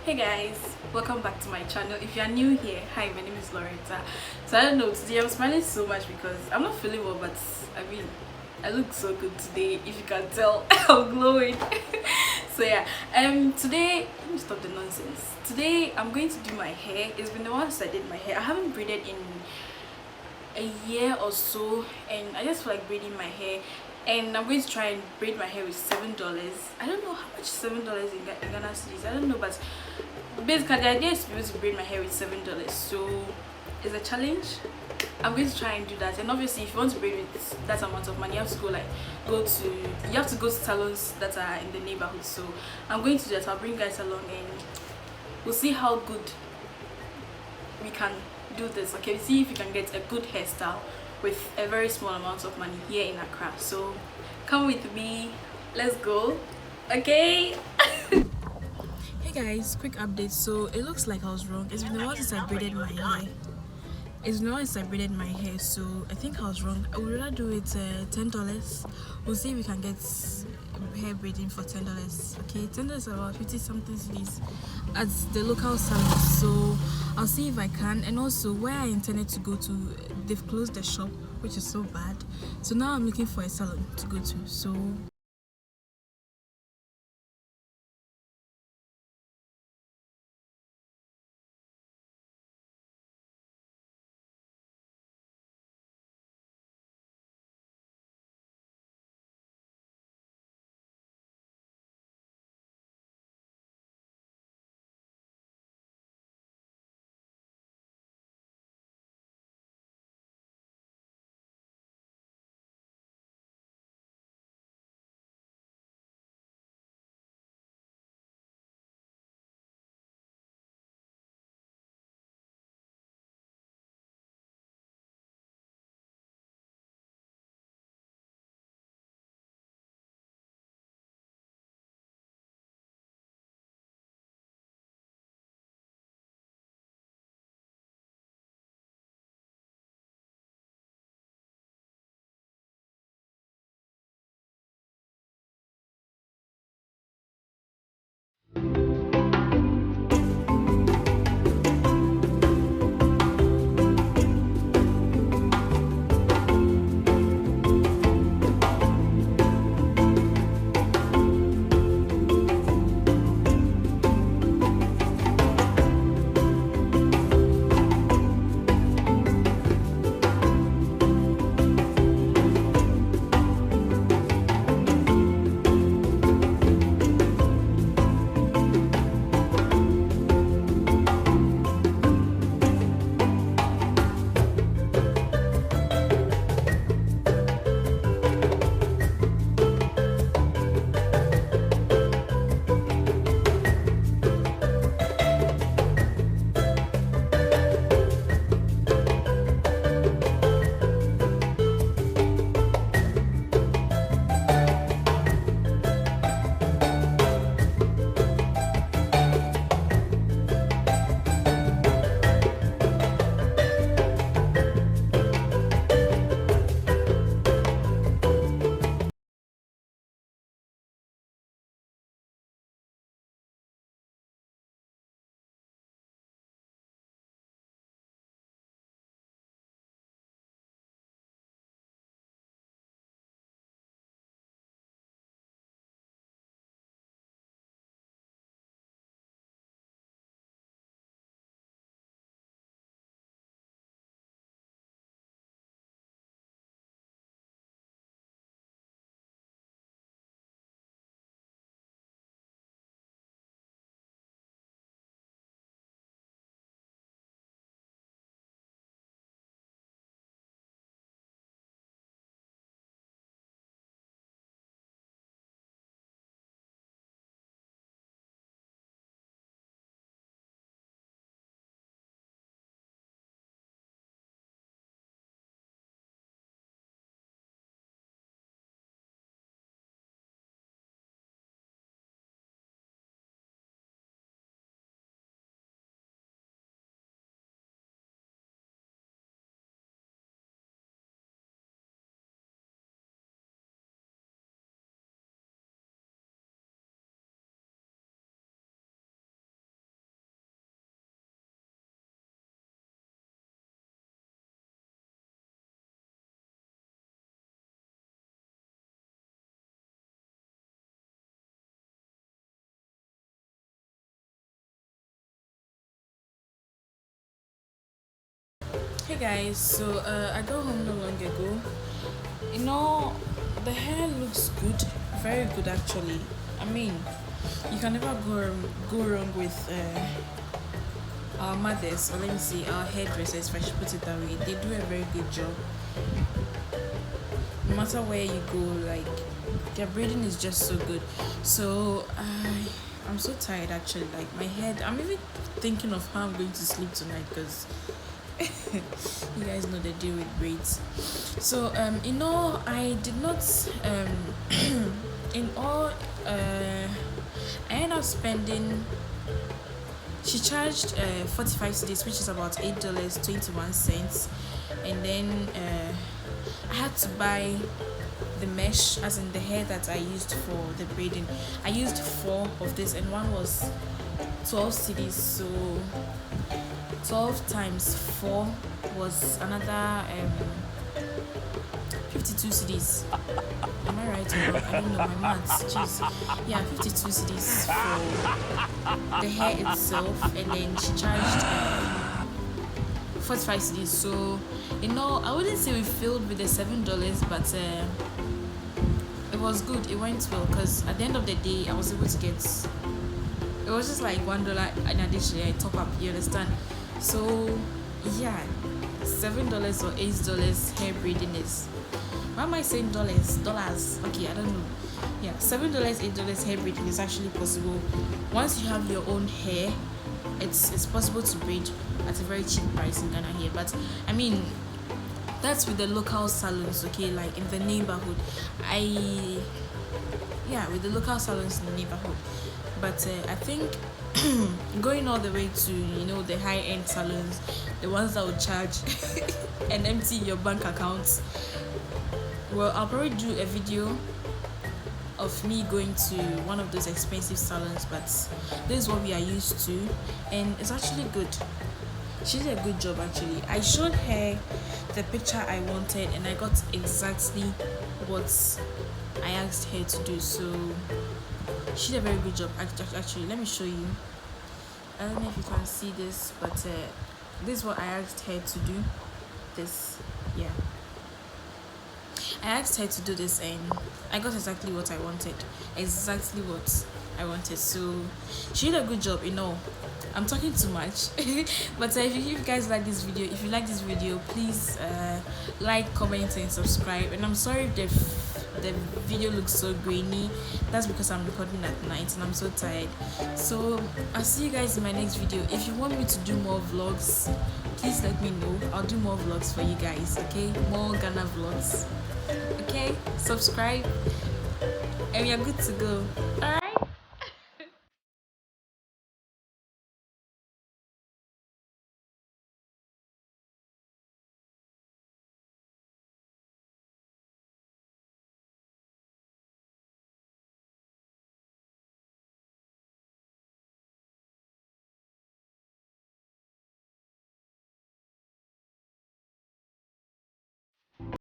Hey guys, welcome back to my channel. If you are new here, hi, my name is Loretta. So I don't know, today I'm smiling so much because I'm not feeling well, but I mean, I look so good today. If you can tell, I'm glowing. So yeah, today let me stop the nonsense. Today I'm going to do my hair. It's been a while since I did my hair. I haven't braided in a year or so, and I just feel like braiding my hair. And I'm going to try and braid my hair with $7. I don't know how much $7 in Ghana cedis. I don't know, but basically the idea is to be able to braid my hair with $7. So it's a challenge. I'm going to try and do that. And obviously, if you want to braid with that amount of money, you have to go to salons that are in the neighborhood. So I'm going to do that. I'll bring you guys along, and we'll see how good we can do this. Okay, see if you can get a good hairstyle with a very small amount of money here in Accra. So come with me, let's go. Okay. Hey guys, quick update. So it looks like I was wrong. It's been a while since I braided my hair. So I think I was wrong. I would rather do it $10. We'll see if we can get hair braiding for $10. Okay, $10 about 50 something cedis at the local salon. So I'll see if I can. And also, where I intended to go to, they've closed the shop, which is so bad. So now I'm looking for a salon to go to. So Hey guys, so I got home not long ago. You know, the hair looks good, very good actually. I mean, you can never go wrong with our mothers, or let me say our hairdressers, if I should put it that way. They do a very good job. No matter where you go, like their braiding is just so good. So I'm so tired actually. Like my head, I'm even thinking of how I'm going to sleep tonight because you guys know the deal with braids. So I did not in all I ended up spending. She charged 45 cedis, which is about $8.21, and then I had to buy the mesh, as in the hair that I used for the braiding. I used 4 of this, and one was 12 cedis, so 12 times 4 was another 52 cedis. Am I right or wrong? I don't know my maths. Jeez. Yeah, 52 cedis for the hair itself, and then she charged 45 cedis. So I wouldn't say we filled with the $7, but it was good. It went well because at the end of the day, I was able to get. It was just like $1 in addition. I top up. You understand? So yeah, $7 or $8 hair braiding is. Why am I saying dollars? Okay, I don't know. Yeah, $7, $8 hair braiding is actually possible. Once you have your own hair, it's possible to braid at a very cheap price in Ghana here. But I mean, that's with the local salons, okay, like in the neighborhood. With the local salons in the neighborhood. But I think going all the way to the high-end salons, the ones that would charge and empty your bank accounts. Well, I'll probably do a video of me going to one of those expensive salons, but this is what we are used to, and it's actually good. She did a good job actually. I showed her the picture I wanted, and I got exactly what I asked her to do. So she did a very good job. Actually, let me show you. I don't know if you can see this, but this is what I asked her to do. This, yeah. I asked her to do this, and I got exactly what I wanted. So she did a good job. I'm talking too much. But if you guys like this video, please like, comment, and subscribe. And I'm sorry if the video looks so grainy. That's because I'm recording at night and I'm so tired. So I'll see you guys in my next video. If you want me to do more vlogs, please let me know. I'll do more vlogs for you guys, okay? More Ghana vlogs. Okay, subscribe and we are good to go. All right.